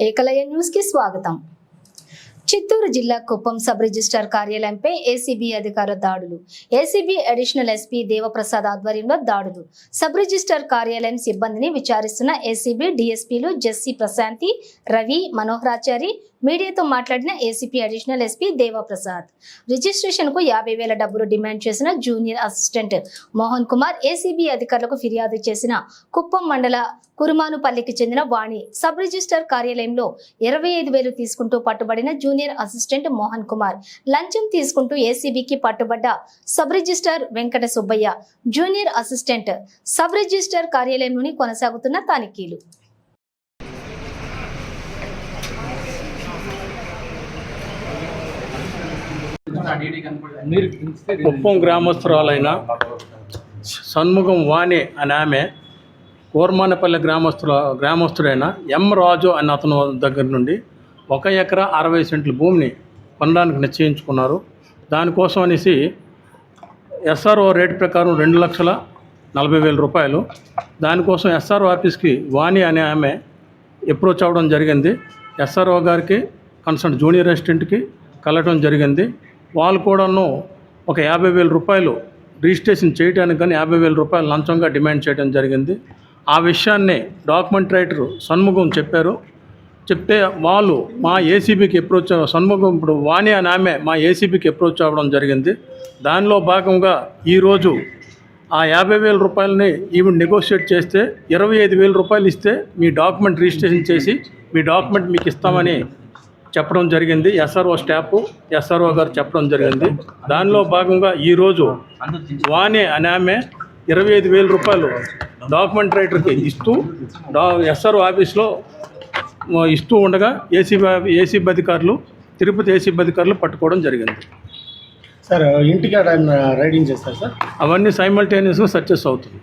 ఏకలయ news కి స్వాగతం. చిత్తూరు జిల్లా కుప్పం సబ్ రిజిస్ట్రార్ కార్యాలయంపై ఏసీబీ అధికారుల దాడులు. ఏసీబీ అడిషనల్ ఎస్పీ దేవప్రసాద్ ఆధ్వర్యంలో దాడులు. సబ్ రిజిస్ట్రార్ కార్యాలయం సిబ్బందిని విచారిస్తున్న ఏసీబీ డీఎస్పీలు జెస్సీ ప్రశాంతి, రవి, మనోహరాచారి మీడియాతో మాట్లాడిన ACP additional SP Devaprasad registration కు 50,000 డబ్బులు డిమాండ్ చేసిన junior assistant Mohan Kumar ACB అధికారులకు ఫిర్యాదు చేసిన కుప్పం మండల కురుమానుపల్లికి చెందిన వాణి సబ్ రిజిస్ట్రార్ కార్యాలయంలో 25,000 తీసుకుంటూ పట్టుబడిన జూనియర్ అసిస్టెంట్ మోహన్ కుమార్ లంచం తీసుకుంటూ ఏసీబీకి పట్టుబడ్డ sub registrar Venkata Subbaiah junior assistant sub registrar కార్యాలయంలోని కొనసాగుతున్న తనిఖీలు. కుప్పం గ్రామస్తురాలైన షణ్ముగం వాణి అనే ఆమె కోర్మానపల్లి గ్రామస్తుడైన ఎం రాజు అనే అతను దగ్గర నుండి 1 ఎకరా 60 సెంట్ల భూమిని కొనడానికి నిశ్చయించుకున్నారు. దానికోసం అనేసి ఎస్ఆర్ఓ రేట్ ప్రకారం 2,40,000 రూపాయలు. దానికోసం ఎస్ఆర్ఓ ఆఫీస్కి వాణి అనే ఆమె అప్రోచ్ అవ్వడం జరిగింది. ఎస్ఆర్ఓ గారికి కన్సర్న్ జూనియర్ అసిస్టెంట్కి కలవడం జరిగింది. వాళ్ళు కూడాను ఒక 50,000 రూపాయలు రిజిస్ట్రేషన్ చేయడానికి కానీ 50,000 రూపాయలు లంచంగా డిమాండ్ చేయడం జరిగింది. ఆ విషయాన్ని డాక్యుమెంట్ రైటర్ షణ్ముగం చెప్తే వాళ్ళు మా ఏసీబీకి అప్రోచ్ షణ్ముగం ఇప్పుడు వాణి అని ఆమె మా ఏసీబీకి అప్రోచ్ అవ్వడం జరిగింది. దానిలో భాగంగా ఈరోజు ఆ 50,000 రూపాయలని ఈవిడ నెగోషియేట్ చేస్తే 25,000 రూపాయలు ఇస్తే మీ డాక్యుమెంట్ రిజిస్ట్రేషన్ చేసి మీ డాక్యుమెంట్ మీకు ఇస్తామని చెప్పడం జరిగింది. ఎస్ఆర్ఓ గారు చెప్పడం జరిగింది. దానిలో భాగంగా ఈరోజు వాణి అనే ఆమె 25,000 రూపాయలు డాక్యుమెంట్ రైటర్కి ఇస్తూ ఎస్ఆర్ఓ ఆఫీస్లో ఇస్తూ ఉండగా ఏసీబీ అధికారులు తిరుపతి ఏసీబీ అధికారులు పట్టుకోవడం జరిగింది. సార్ ఇంటికి రైడింగ్ చేస్తారు సార్? అవన్నీ సైమల్టేనియస్గా సక్సెస్ అవుతుంది.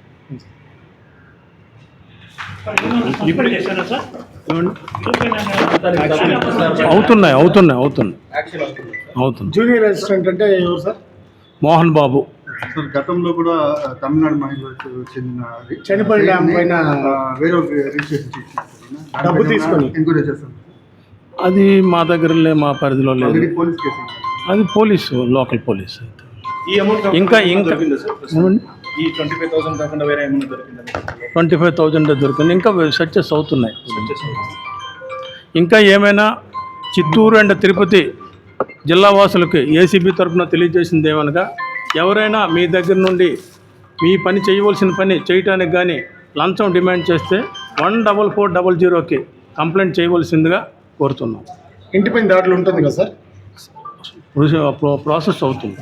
అవుతుంది. జూనియర్ అసిస్టెంట్ అంటే ఎవరు సార్? మోహన్ బాబు సార్ గతంలో కూడా తమిళనాడు మహిళలకు చెందిన చనిపోయిన పైన వేరే రిజిస్ట్రేషన్ చేసి డబ్బు తీసుకొని ఎంక్వైరీ చేస్తాం. అది మా దగ్గర మా పరిధిలో లేదు. పోలీస్ కేసు అది పోలీసు, లోకల్ పోలీసు. ఈ అమౌంట్ ఇంకా ఈ 25,000 కాకుండా వేరే ఏమైనా దొరికిందా? 25,000 దొరికింది. ఇంకా సక్సెస్ అవుతున్నాయి. ఇంకా ఏమైనా చిత్తూరు అండ్ తిరుపతి జిల్లా వాసులకి ఏసీబీ తరఫున తెలియజేసింది ఏమనగా, ఎవరైనా మీ దగ్గర నుండి మీ పని చేయవలసిన పని చేయటానికి కానీ లంచం డిమాండ్ చేస్తే 14400కి కంప్లైంట్ చేయవలసిందిగా కోరుతున్నాం. ఇంటిపైన దాడులు ఉంటుంది కదా సార్? ప్రాసెస్ అవుతుంది.